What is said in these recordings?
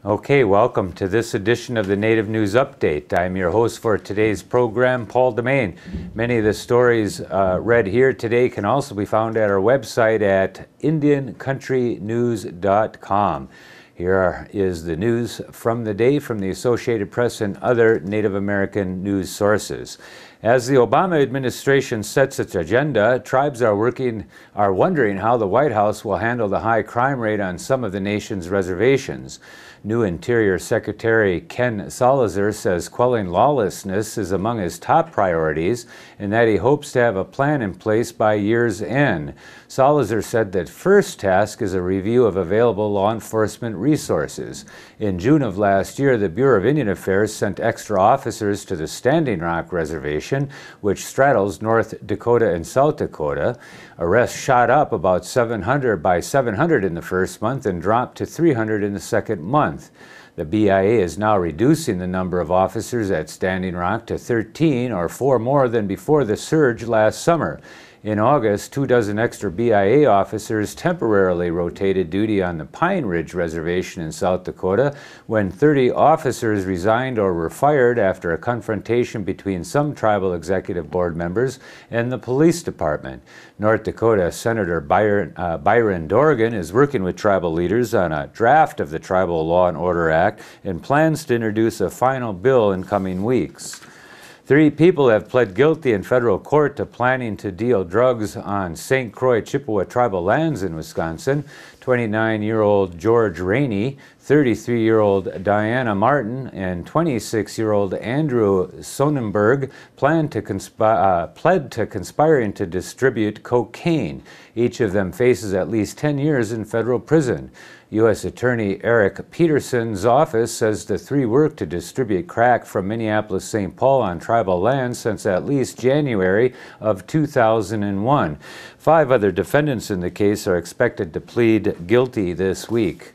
Okay, welcome to this edition of the Native News Update. I'm your host for today's program, Paul DeMain. Many of the stories read here today can also be found at our website at indiancountrynews.com. Here is the news from the day from the Associated Press and other Native American news sources. As the Obama administration sets its agenda, tribes are wondering how the White House will handle the high crime rate on some of the nation's reservations. New Interior Secretary Ken Salazar says quelling lawlessness is among his top priorities and that he hopes to have a plan in place by year's end. Salazar said that first task is a review of available law enforcement resources. In June of last year, the Bureau of Indian Affairs sent extra officers to the Standing Rock Reservation, which straddles North Dakota and South Dakota. Arrests shot up about 700 in the first month and dropped to 300 in the second month. The BIA is now reducing the number of officers at Standing Rock to 13, or 4 more than before the surge last summer. In August, 24 extra BIA officers temporarily rotated duty on the Pine Ridge Reservation in South Dakota when 30 officers resigned or were fired after a confrontation between some tribal executive board members and the police department. North Dakota Senator Byron Dorgan is working with tribal leaders on a draft of the Tribal Law and Order Act and plans to introduce a final bill in coming weeks. 3 people have pled guilty in federal court to planning to deal drugs on St. Croix Chippewa tribal lands in Wisconsin. 29-year-old George Rainey, 33-year-old Diana Martin, and 26-year-old Andrew Sonnenberg pled to conspiring to distribute cocaine. Each of them faces at least 10 years in federal prison. U.S. Attorney Eric Peterson's office says the 3 worked to distribute crack from Minneapolis-St. Paul on tribal lands since at least January of 2001. 5 other defendants in the case are expected to plead guilty this week.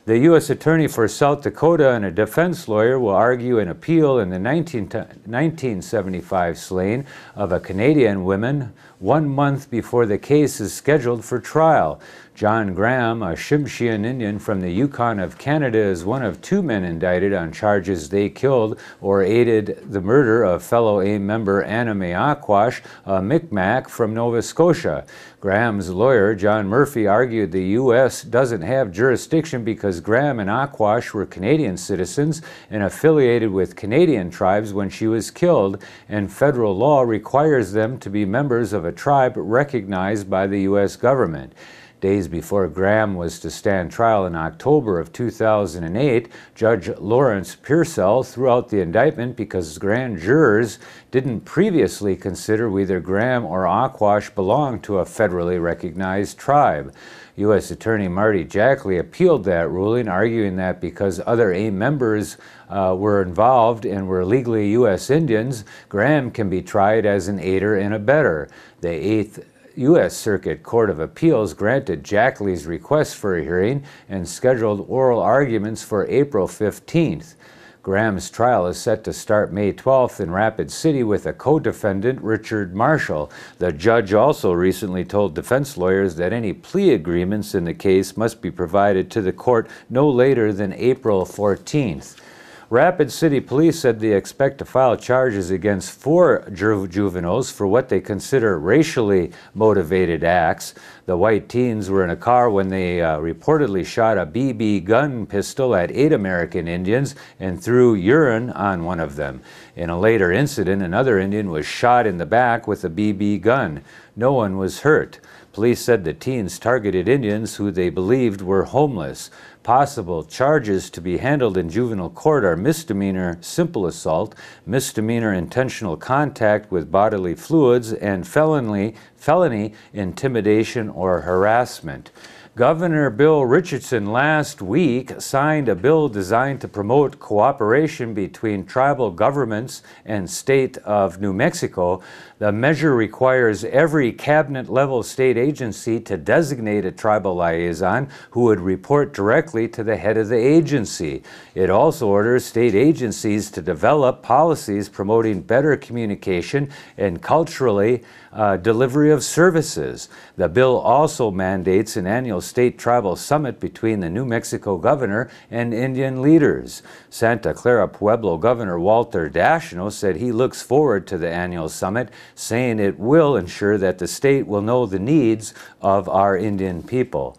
The U.S. Attorney for South Dakota and a defense lawyer will argue an appeal in the 1975 slaying of a Canadian woman 1 month before the case is scheduled for trial. John Graham, a Tsimshian Indian from the Yukon of Canada, is one of 2 men indicted on charges they killed or aided the murder of fellow AIM member Anna May Aquash, a Micmac from Nova Scotia. Graham's lawyer, John Murphy, argued the U.S. doesn't have jurisdiction because Graham and Aquash were Canadian citizens and affiliated with Canadian tribes when she was killed, and federal law requires them to be members of a tribe recognized by the U.S. government. Days before Graham was to stand trial in October of 2008, Judge Lawrence Pearsall threw out the indictment because grand jurors didn't previously consider whether Graham or Aquash belonged to a federally recognized tribe. U.S. Attorney Marty Jackley appealed that ruling, arguing that because other AIM members were involved and were legally U.S. Indians, Graham can be tried as an aider and abettor. The 8th U.S. Circuit Court of Appeals granted Jackley's request for a hearing and scheduled oral arguments for April 15th. Graham's trial is set to start May 12th in Rapid City with a co-defendant, Richard Marshall. The judge also recently told defense lawyers that any plea agreements in the case must be provided to the court no later than April 14th. Rapid City Police said they expect to file charges against 4 juveniles for what they consider racially motivated acts. The white teens were in a car when they reportedly shot a BB gun pistol at 8 American Indians and threw urine on one of them. In a later incident, another Indian was shot in the back with a BB gun. No one was hurt. Police said the teens targeted Indians who they believed were homeless. Possible charges to be handled in juvenile court are misdemeanor simple assault, misdemeanor intentional contact with bodily fluids, and felony intimidation or harassment. Governor Bill Richardson last week signed a bill designed to promote cooperation between tribal governments and state of New Mexico. The measure requires every cabinet-level state agency to designate a tribal liaison who would report directly to the head of the agency. It also orders state agencies to develop policies promoting better communication and culturally delivery of services. The bill also mandates an annual state tribal summit between the New Mexico governor and Indian leaders. Santa Clara Pueblo Governor Walter Daschno said he looks forward to the annual summit, saying it will ensure that the state will know the needs of our Indian people.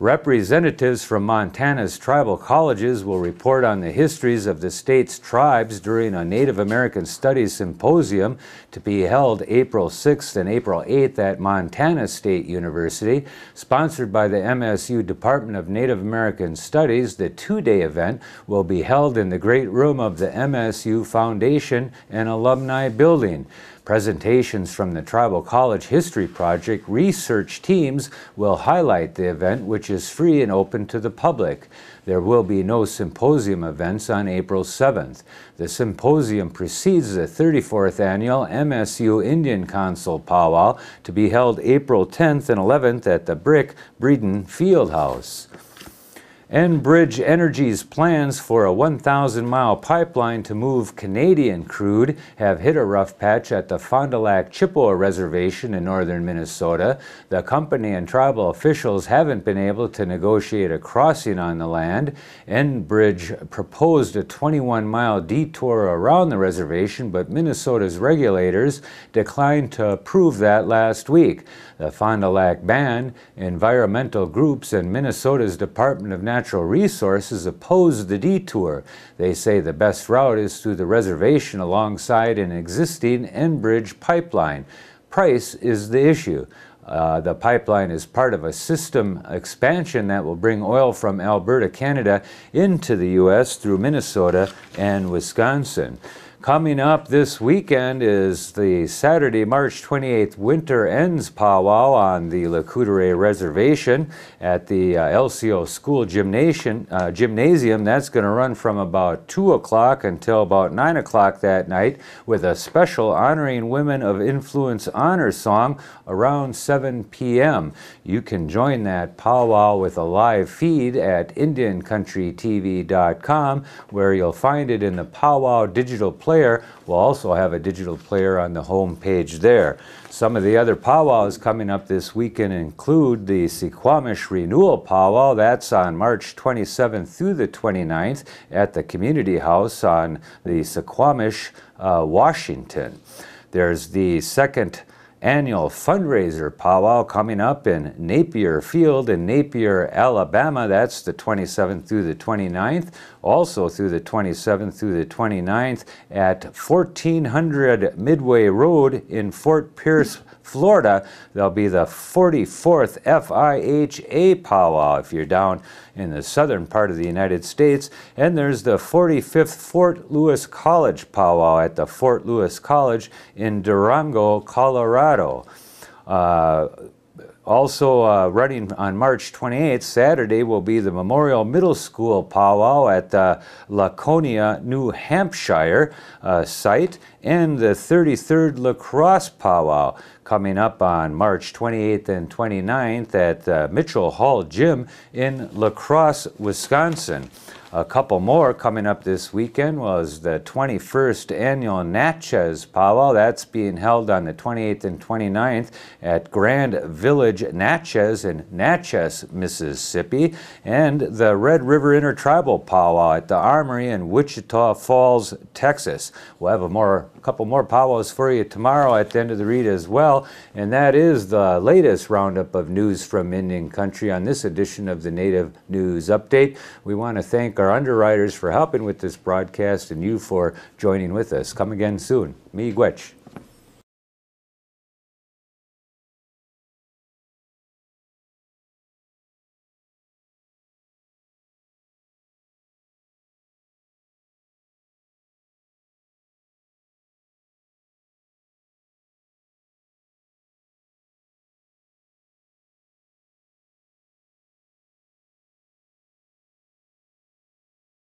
Representatives from Montana's tribal colleges will report on the histories of the state's tribes during a Native American Studies Symposium to be held April 6th and April 8th at Montana State University. Sponsored by the MSU Department of Native American Studies, the two-day event will be held in the Great Room of the MSU Foundation and Alumni Building. Presentations from the Tribal College History Project research teams will highlight the event, which is free and open to the public. There will be no symposium events on April 7th. The symposium precedes the 34th annual MSU Indian Council Powwow to be held April 10th and 11th at the Brick Breeden Fieldhouse. Enbridge Energy's plans for a 1,000-mile pipeline to move Canadian crude have hit a rough patch at the Fond du Lac Chippewa Reservation in northern Minnesota. The company and tribal officials haven't been able to negotiate a crossing on the land. Enbridge proposed a 21-mile detour around the reservation, but Minnesota's regulators declined to approve that last week. The Fond du Lac Band, environmental groups, and Minnesota's Department of Natural Resources oppose the detour. They say the best route is through the reservation alongside an existing Enbridge pipeline. Price is the issue. The pipeline is part of a system expansion that will bring oil from Alberta, Canada into the U.S. through Minnesota and Wisconsin. Coming up this weekend is the Saturday, March 28th Winter Ends Powwow on the Lac Courte Oreilles Reservation at the LCO School Gymnasium. That's going to run from about 2 o'clock until about 9 o'clock that night with a special Honoring Women of Influence honor song around 7 p.m. You can join that powwow with a live feed at IndianCountryTV.com, where you'll find it in the powwow digital player. We'll also have a digital player on the home page there. Some of the other powwows coming up this weekend include the Suquamish Renewal Powwow. That's on March 27th through the 29th at the Community House on the Suquamish, Washington. There's the second annual fundraiser powwow coming up in Napier Field in Napier, Alabama. That's the 27th through the 29th. Also through the 27th through the 29th at 1400 Midway Road in Fort Pierce, Florida. There'll be the 44th FIHA powwow if you're down in the southern part of the United States. And there's the 45th Fort Lewis College powwow at the Fort Lewis College in Durango, Colorado. Also running on March 28th, Saturday, will be the Memorial Middle School powwow at the Laconia, New Hampshire site, and the 33rd Lacrosse powwow coming up on March 28th and 29th at the Mitchell Hall Gym in La Crosse, Wisconsin. A couple more coming up this weekend was the 21st Annual Natchez Powwow. That's being held on the 28th and 29th at Grand Village Natchez in Natchez, Mississippi. And the Red River Intertribal Powwow at the Armory in Wichita Falls, Texas. We'll have a couple more powwows for you tomorrow at the end of the read as well. And that is the latest roundup of news from Indian Country on this edition of the Native News Update. We want to thank our underwriters for helping with this broadcast and you for joining with us. Come again soon. Miigwech.